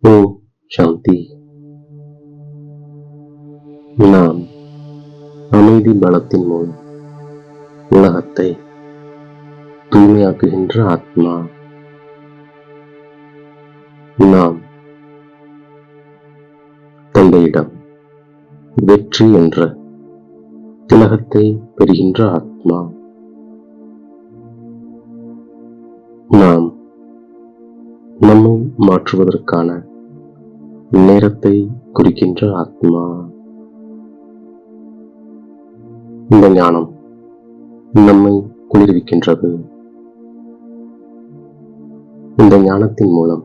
ஓம் சாந்தி. நாம் அமைதி பலத்தின் மூலம் உலகத்தை தூய்மையாக்குகின்ற ஆத்மா. நாம் தந்தையிடம் வெற்றி என்ற திலகத்தை பெறுகின்ற ஆத்மா. நாம் நம்மை மாற்றுவதற்கான நேரத்தை குறிக்கின்ற ஆத்மா. இந்த ஞானம் நம்மை குளிர்விக்கின்றது. இந்த ஞானத்தின் மூலம்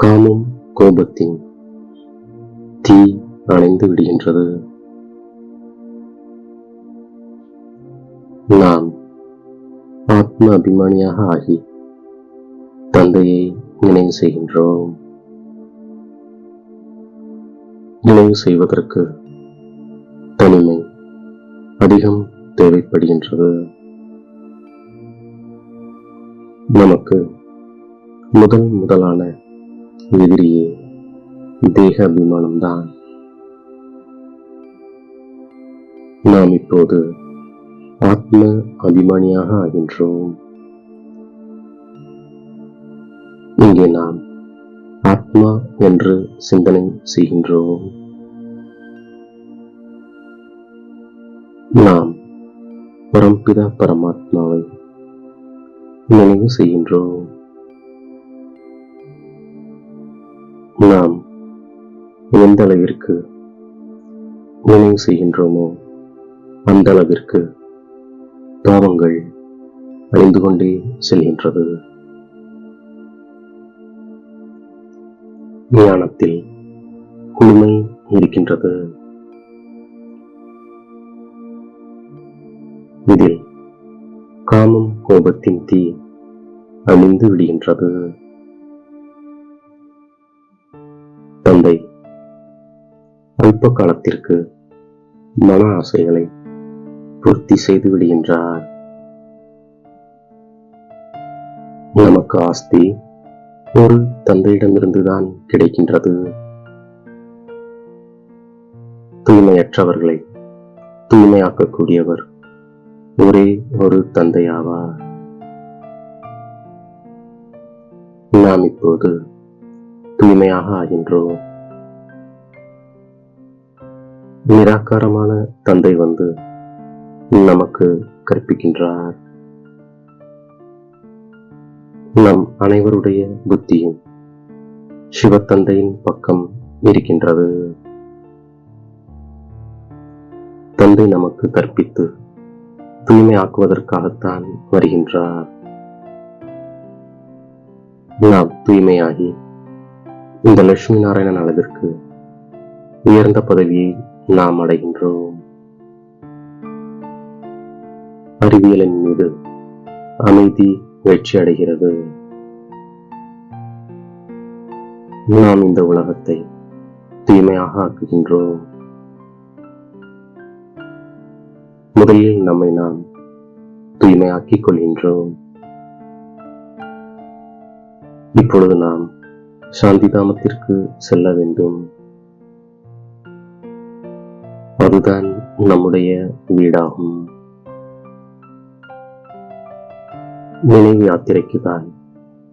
காமம் கோபத்தின் தீ அணைந்து விடுகின்றது. நாம் ஆத்ம அபிமானியாக ஆகி தந்தையை நினைவு செய்கின்றோம். நினைவு செய்வதற்கு தனிமை அதிகம் தேவைப்படுகின்றது. நமக்கு முதலான எதிரியே தேக அபிமானம்தான். நாம் இப்போது ஆத்ம அபிமானியாக ஆகின்றோம். இங்கே நாம் ஆத்மா என்று சிந்தனை செய்கின்றோம். நாம் பரம்பிதா பரமாத்மாவை நினைவு செய்கின்றோம். நாம் எந்த அளவிற்கு நினைவு செய்கின்றோமோ அந்த அளவிற்கு பாவங்கள் அழிந்து கொண்டே செல்கின்றது. ஞானத்தில் குளுமை இருக்கின்றது. இதில் காமம் கோபத்தின் தீ அழிந்து விடுகின்றது. தந்தை அல்ப காலத்திற்கு மன ஆசைகளை பூர்த்தி செய்து விடுகின்றார். நமக்கு ஆஸ்தி ஒரு தந்தையிடமிருந்துதான் கிடைக்கின்றது. தூய்மையற்றவர்களை தூய்மையாக்கக்கூடியவர் ஒரே ஒரு தந்தையாவார். நாம் இப்போது தூய்மையாக ஆகின்றோம். நிராகாரமான தந்தை வந்து நமக்கு கற்பிக்கின்றார். நம் அனைவருடைய புத்தியும் சிவத்தந்தையின் பக்கம் இருக்கின்றது. தந்தை நமக்கு கற்பித்து தூய்மையாக்குவதற்காகத்தான் வருகின்றார். நாம் தூய்மையாகி இந்த லட்சுமி நாராயணன் அளவிற்கு உயர்ந்த பதவியை நாம் அடைகின்றோம். அறிவியலின் மீது அமைதி வெற்றி அடைகிறது. நாம் இந்த உலகத்தை தூய்மையாக ஆக்குகின்றோம். முதலில் நம்மை நாம் தூய்மையாக்கிக் கொள்கின்றோம். இப்பொழுது நாம் சாந்தி தாமத்திற்கு செல்ல வேண்டும். அதுதான் நம்முடைய வீடாகும். நினைவு யாத்திரைக்குதான்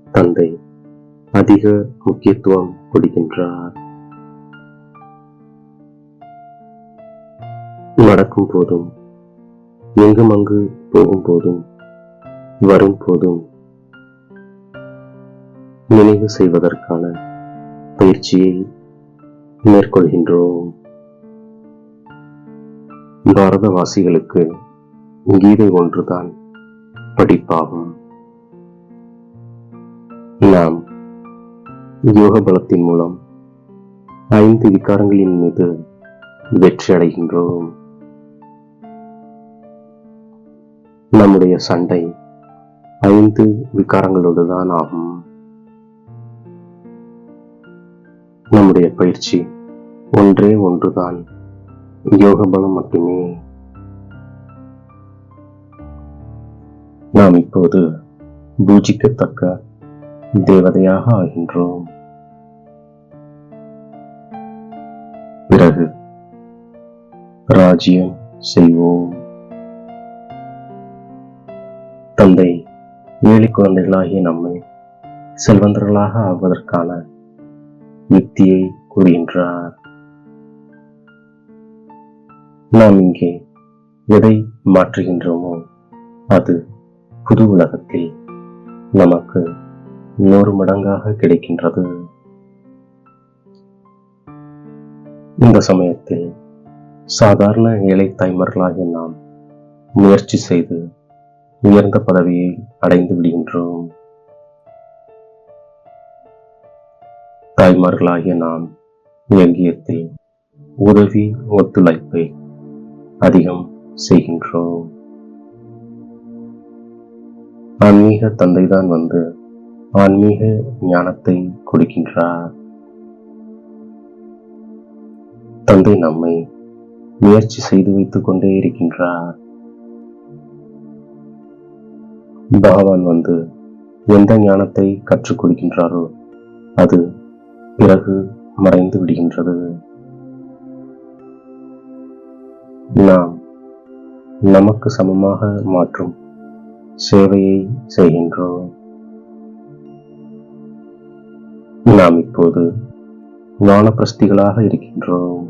தந்தை அதிக முக்கியத்துவம் கொடுக்கின்றார். நடக்கும் போதும் எங்கும் அங்கு போகும் போதும் வரும் போதும் நினைவு செய்வதற்கான பயிற்சியை மேற்கொள்கின்றோம். பாரதவாசிகளுக்கு கீதை ஒன்றுதான் படிப்பாகும். நாம் யோக பலத்தின் மூலம் 5 விகாரங்களின் மீது வெற்றி அடைகின்றோம். நம்முடைய சண்டை 5 விகாரங்களோடு தான் ஆகும். நம்முடைய பயிற்சி ஒன்றே ஒன்றுதான், யோக பலம் மட்டுமே. நாம் இப்போது பூஜிக்கத்தக்க தேவதையாக ஆகின்றோம். பிறகு ராஜ்யம் செய்வோம். தந்தை ஏழை குழந்தைகளாகிய நம்மை செல்வந்தர்களாக ஆவதற்கான யுக்தியை கூறுகின்றார். நாம் இங்கே எதை மாற்றுகின்றோமோ அது புது உலகத்தில் நமக்கு 100 மடங்காக கிடைக்கின்றது. இந்த சமயத்தில் சாதாரண ஏழை தாய்மார்களாகிய நாம் முயற்சி செய்து உயர்ந்த பதவியை அடைந்து விடுகின்றோம். தாய்மார்களாகிய நாம் இயங்கியத்தில் உதவி ஒத்துழைப்பை அதிகம் செய்கின்றோம். ஆன்மீக தந்தைதான் வந்து ஆன்மீக ஞானத்தை கொடுக்கின்றார். தந்தை நம்மை முயற்சி செய்து வைத்துக் கொண்டே இருக்கின்றார். பகவான் வந்து எந்த ஞானத்தை கற்றுக் கொடுக்கின்றாரோ அது பிறகு மறைந்து விடுகின்றது. நாம் நமக்கு சமமாக மாற்றும் சேவையை செய்கின்றோம். நாம் இப்போது வானப்பிரஸ்திகளாக இருக்கின்றோம்.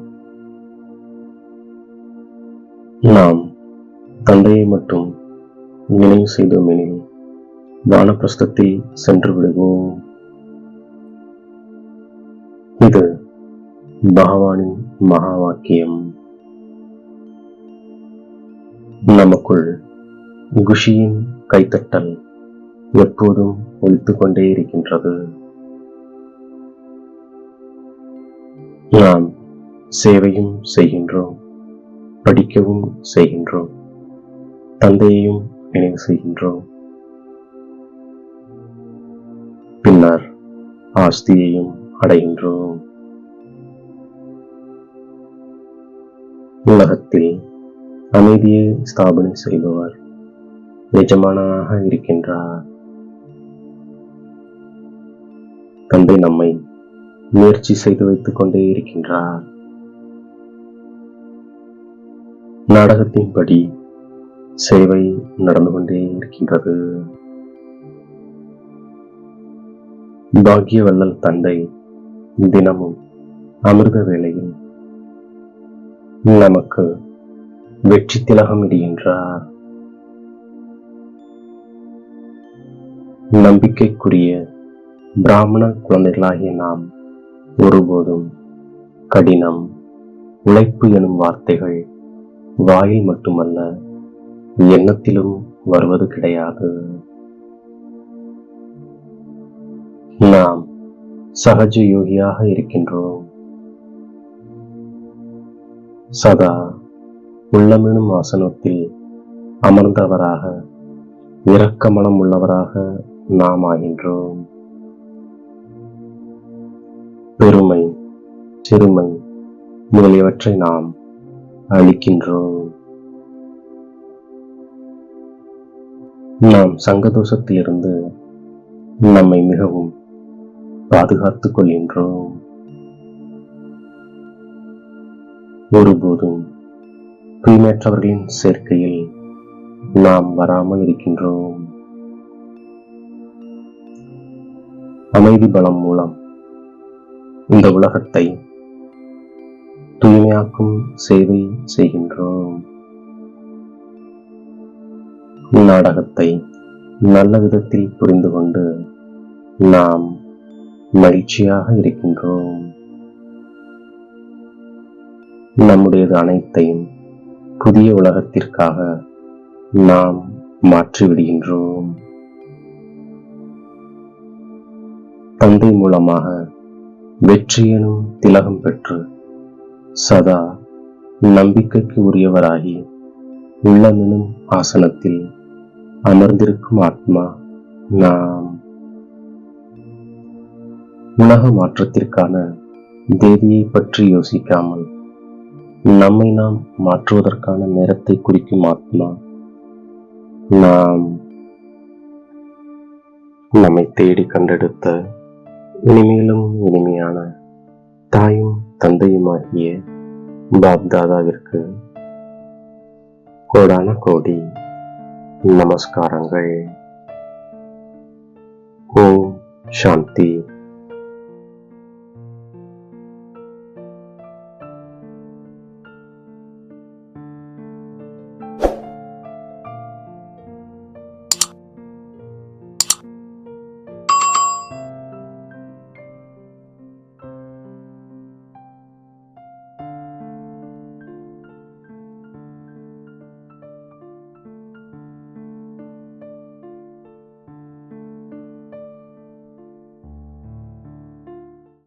நாம் தந்தையை மட்டும் நினைவு செய்தோமெனில் வானப்பிரஸ்தத்தில் சென்று விடுவோம். இது பகவானின் மகா வாக்கியம். நமக்குள் குஷியின் கைத்தட்டல் எப்போதும் ஒலித்துக் கொண்டே இருக்கின்றது. நாம் சேவையும் செய்கின்றோம், படிக்கவும் செய்கின்றோம், தந்தையையும் நினைவு செய்கின்றோம், பின்னர் ஆஸ்தியையும் அடைகின்றோம். உலகத்தில் அமைதியை ஸ்தாபனை செய்பவர் எஜமானாக இருக்கின்றார். தந்தை நம்மை முயற்சி செய்து வைத்துக் கொண்டே இருக்கின்றார். நாடகத்தின்படி சேவை நடந்து கொண்டே இருக்கின்றது. பாக்கிய வள்ளல் தந்தை தினமும் அமிர்த வேளையில் நமக்கு வெற்றி திலகம் இடுகின்றார். நம்பிக்கைக்குரிய பிராமண குழந்தைகளாகிய நாம் ஒருபோதும் கடினம், உழைப்பு எனும் வார்த்தைகள் வாயில் மட்டுமல்ல எண்ணத்திலும் வருவது கிடையாது. நாம் சகஜ யோகியாக இருக்கின்றோம். சதா உள்ளமெனும் ஆசனத்தில் அமர்ந்தவராக இரக்க மனம் உள்ளவராக நாம் ஆகின்றோம். பெருமை, சிறுமை முதலியவற்றை நாம் அளிக்கின்றோம். நாம் சங்கதோஷத்திலிருந்து நம்மை மிகவும் பாதுகாத்துக் கொள்கின்றோம். ஒருபோதும் தூய்மையற்றவர்களின் சேர்க்கையில் நாம் வராமல் இருக்கின்றோம். அமைதி பலம் மூலம் இந்த உலகத்தை தூய்மையாக்கும் சேவை செய்கின்றோம். நாடகத்தை நல்ல விதத்தில் புரிந்து கொண்டு நாம் மகிழ்ச்சியாக இருக்கின்றோம். நம்முடையது அனைத்தையும் புதிய உலகத்திற்காக நாம் மாற்றிவிடுகின்றோம். தந்தை மூலமாக வெற்றி எனும் திலகம் பெற்று சதா நம்பிக்கைக்கு உரியவராகி உள்ளமெனும் ஆசனத்தில் அமர்ந்திருக்கும் ஆத்மா நாம். உலக மாற்றத்திற்கான தேதியை பற்றி யோசிக்காமல் நம்மை நாம் மாற்றுவதற்கான நேரத்தை குறிக்கும் ஆத்மா நாம். நம்மை தேடி கண்டெடுத்த இனிமேலும் இனிமையான தாயும் தந்தையுமாகிய பாப்தாதாவிற்கு கோடான கோடி நமஸ்காரங்கள். ஓம் சாந்தி.